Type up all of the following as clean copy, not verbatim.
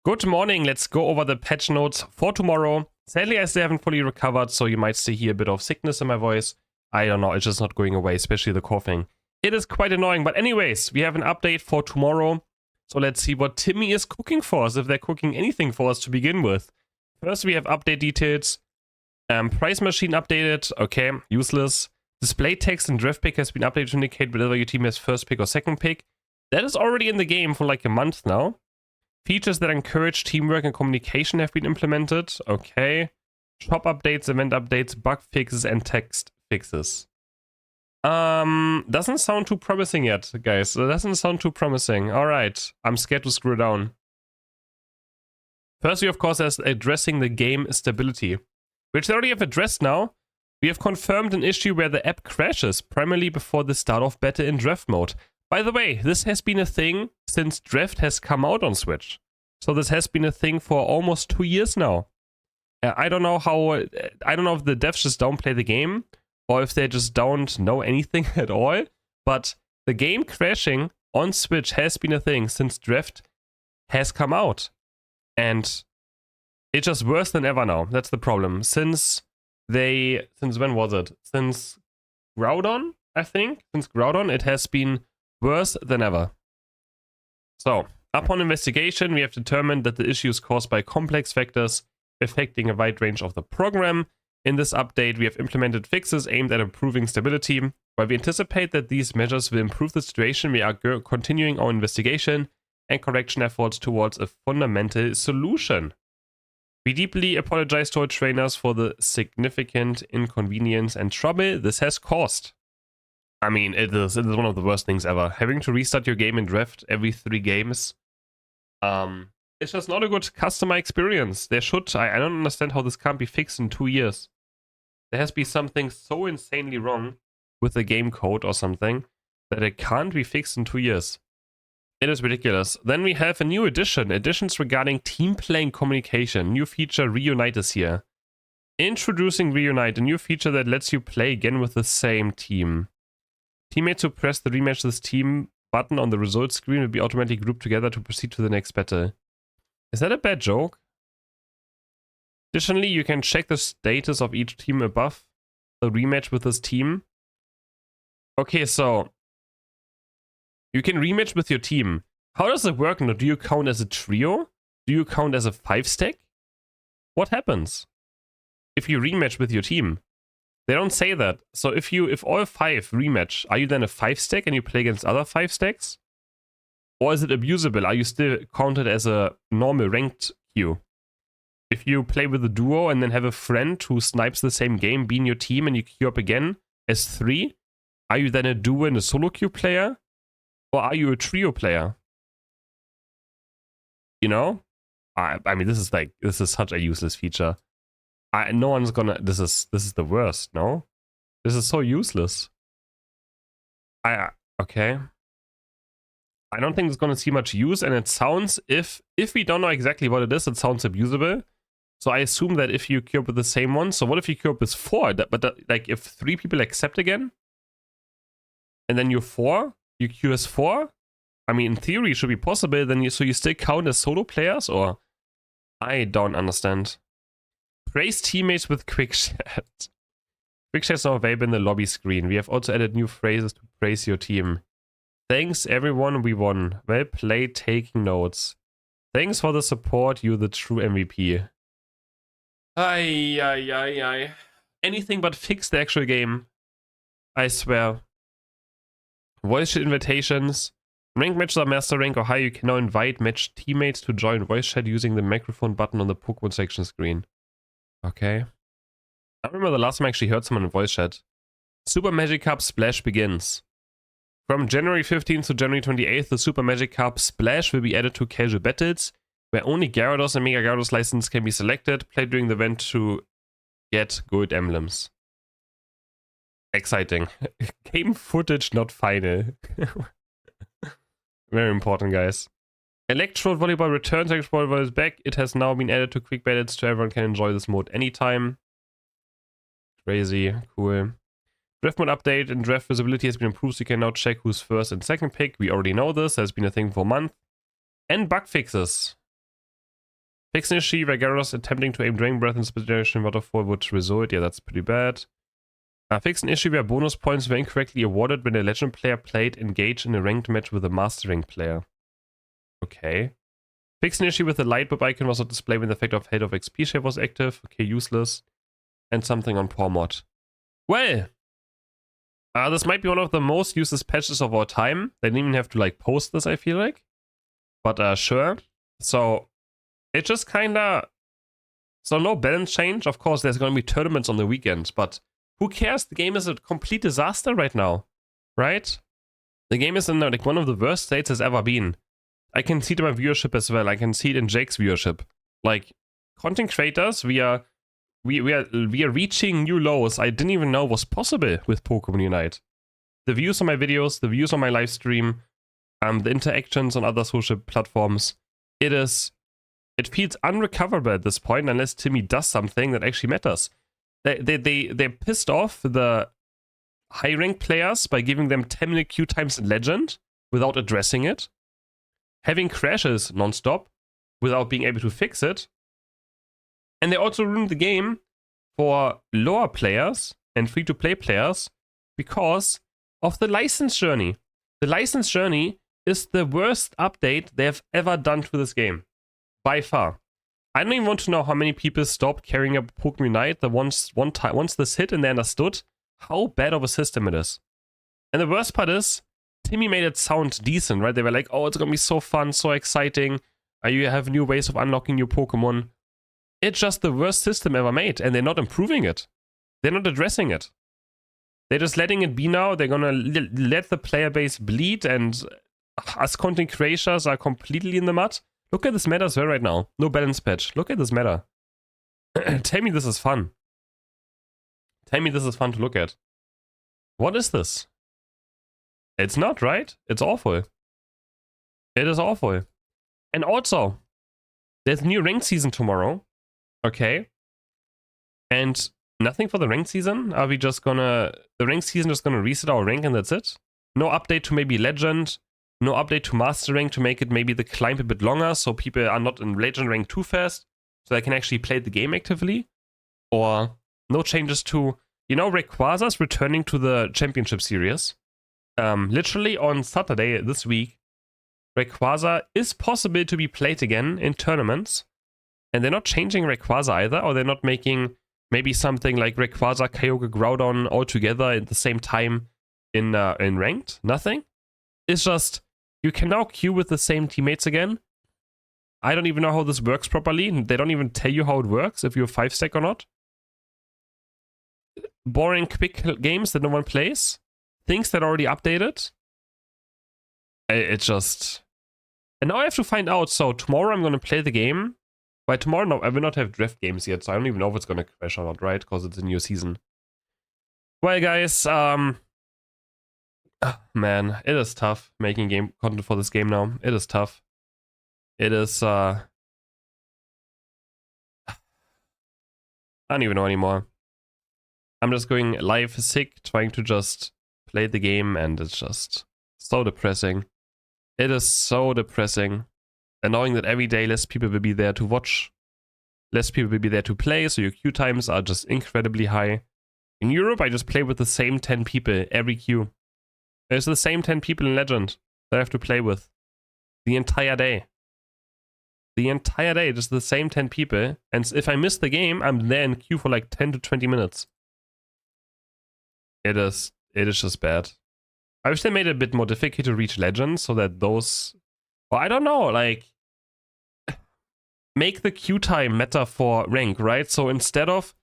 Good morning, let's go over the patch notes for tomorrow. Sadly, I still haven't fully recovered, so you might still hear a bit of sickness in my voice. I don't know, it's just not going away, especially the coughing. It is quite annoying, but anyways, we have an update for tomorrow. So let's see what Timmy is cooking for us, if they're cooking anything for us to begin with. First, we have update details. Price machine updated, okay, useless. Display text and draft pick has been updated to indicate whether your team has first pick or second pick. That is already in the game for like a month now. Features that encourage teamwork and communication have been implemented. Okay. Shop updates, event updates, bug fixes, and text fixes. Doesn't sound too promising yet, guys. It doesn't sound too promising. Alright. I'm scared to screw down. First, we of course has addressing the game stability, which they already have addressed now. We have confirmed an issue where the app crashes, primarily before the start of beta in draft mode. By the way, this has been a thing since draft has come out on Switch. So this has been a thing for almost 2 years now. I don't know if the devs just don't play the game or if they just don't know anything at all. But the game crashing on Switch has been a thing since draft has come out. And it's just worse than ever now. That's the problem. Since when was it? Since Groudon, I think? Since Groudon, it has been worse than ever. So, upon investigation, we have determined that the issue is caused by complex factors affecting a wide range of the program. In this update, we have implemented fixes aimed at improving stability. While we anticipate that these measures will improve the situation, we are continuing our investigation and correction efforts towards a fundamental solution. We deeply apologize to our trainers for the significant inconvenience and trouble this has caused. I mean, it is one of the worst things ever. Having to restart your game in draft every 3 games. It's just not a good customer experience. I don't understand how this can't be fixed in 2 years. There has to be something so insanely wrong with the game code or something that it can't be fixed in 2 years. It is ridiculous. Then we have a new addition. Additions regarding team play and communication. New feature Reunite is here. Introducing Reunite, a new feature that lets you play again with the same team. Teammates who press the rematch this team button on the results screen will be automatically grouped together to proceed to the next battle. Is that a bad joke? Additionally, you can check the status of each team above the rematch with this team. Okay, so you can rematch with your team. How does it work now? Do you count as a trio? Do you count as a 5-stack? What happens if you rematch with your team? They don't say that. So if all 5 rematch, are you then a 5-stack and you play against other 5-stacks? Or is it abusable? Are you still counted as a normal ranked queue? If you play with a duo and then have a friend who snipes the same game, be in your team, and you queue up again as 3, are you then a duo and a solo queue player? Or are you a trio player? You know? I mean, this is such a useless feature. No one's gonna. This is the worst. No, this is so useless. Okay. I don't think it's gonna see much use, and it sounds if we don't know exactly what it is, it sounds abusable. So I assume that if you queue up with the same one, so what if you queue up with 4? Like if 3 people accept again, and then you're 4, you queue as 4. I mean, in theory, it should be possible. Then so you still count as solo players, or I don't understand. Praise teammates with quick chat. Quick chat is now available in the lobby screen. We have also added new phrases to praise your team. Thanks everyone, we won. Well played, taking notes. Thanks for the support, you're the true MVP. Ay. Anything but fix the actual game. I swear. Voice chat invitations. Rank matches are master rank or higher. You can now invite match teammates to join voice chat using the microphone button on the Pokemon section screen. Okay. I remember the last time I actually heard someone in voice chat. Super Magic Cup Splash begins. From January 15th to January 28th, the Super Magic Cup Splash will be added to casual battles, where only Gyarados and Mega Gyarados license can be selected. Play during the event to get gold emblems. Exciting. Game footage, not final. Very important, guys. Electrode Volleyball returns. Electrode Volleyball is back. It has now been added to quick battles, so everyone can enjoy this mode anytime. Crazy. Cool. Draft mode update and draft visibility has been improved, so you can now check who's first and second pick. We already know this. Has been a thing for a month. And bug fixes. Fix an issue where Gyarados attempting to aim Drain Breath and Split Generation Waterfall would result. Yeah, that's pretty bad. Fix an issue where bonus points were incorrectly awarded when a Legend player played engaged in a ranked match with a Master Rank player. Okay. Fix an issue with the light bulb icon was not displayed when the effect of Head of XP shape was active. Okay, useless. And something on Poor Mod. Well, this might be one of the most useless patches of our time. They didn't even have to like post this, I feel like. But sure. So it just kinda... So no balance change. Of course, there's gonna be tournaments on the weekends, but who cares? The game is a complete disaster right now, right? The game is in like one of the worst states it's ever been. I can see it in my viewership as well. I can see it in Jake's viewership. Like, content creators, we are reaching new lows I didn't even know was possible with Pokemon Unite. The views on my videos, the views on my live stream, the interactions on other social platforms, it feels unrecoverable at this point unless Timmy does something that actually matters. They pissed off the high rank players by giving them 10-minute queue times in Legend without addressing it. Having crashes non-stop without being able to fix it. And they also ruined the game for lower players and free-to-play players because of the license journey. The license journey is the worst update they have ever done to this game. By far. I don't even want to know how many people stopped caring about Pokemon Unite once this hit and they understood how bad of a system it is. And the worst part is, Timmy made it sound decent, right? They were like, oh, it's gonna be so fun, so exciting. You have new ways of unlocking your Pokemon. It's just the worst system ever made, and they're not improving it. They're not addressing it. They're just letting it be now. They're gonna let the player base bleed, and us content creators are completely in the mud. Look at this meta as well right now. No balance patch. Look at this meta. Tell me this is fun. Tell me this is fun to look at. What is this? It's not, right? It's awful. It is awful. And also, there's a new ranked season tomorrow. Okay. And nothing for the ranked season? Are we just gonna... The ranked season is gonna reset our rank and that's it? No update to maybe Legend. No update to Master Rank to make it maybe the climb a bit longer so people are not in Legend Rank too fast. So they can actually play the game actively. Or no changes to... You know, Rayquaza's returning to the Championship Series. Literally on Saturday this week, Rayquaza is possible to be played again in tournaments. And they're not changing Rayquaza either, or they're not making maybe something like Rayquaza, Kyogre, Groudon all together at the same time in Ranked. Nothing. It's just, you can now queue with the same teammates again. I don't even know how this works properly. They don't even tell you how it works, if you're 5-stack or not. Boring, quick games that no one plays. Things that are already updated. It's just... And now I have to find out. So tomorrow I'm going to play the game. By tomorrow, no, I will not have draft games yet. So I don't even know if it's going to crash or not, right? Because it's a new season. Well, guys, man, it is tough making game content for this game now. It is tough. It is, I don't even know anymore. I'm just going live sick, trying to just play the game, and it's just so depressing. It is so depressing. And knowing that every day less people will be there to watch, less people will be there to play, so your queue times are just incredibly high. In Europe, I just play with the same 10 people every queue. There's the same 10 people in Legend that I have to play with the entire day. The entire day, just the same 10 people. And if I miss the game, I'm there in queue for like 10 to 20 minutes. It is just bad. I wish they made it a bit more difficult to reach Legends so that those... Well, I don't know, like... Make the queue time matter for rank, right? So instead of...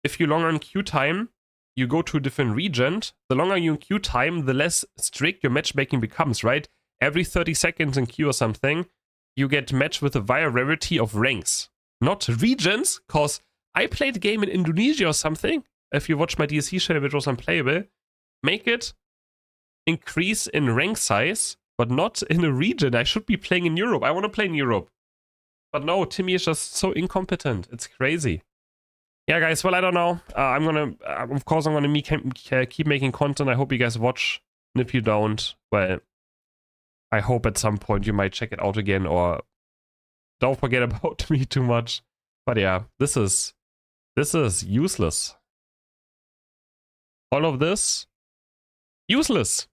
If you're longer in queue time, you go to a different region. The longer you're in queue time, the less strict your matchmaking becomes, right? Every 30 seconds in queue or something, you get matched with a variety of ranks. Not regions, because I played a game in Indonesia or something. If you watch my DSC channel, which was unplayable, make it increase in rank size, but not in a region. I should be playing in Europe. I want to play in Europe. But no, Timmy is just so incompetent. It's crazy. Yeah, guys, well, I don't know. Of course, I'm gonna keep making content. I hope you guys watch. And if you don't, well, I hope at some point you might check it out again, or don't forget about me too much. But yeah, this is useless. All of this, useless.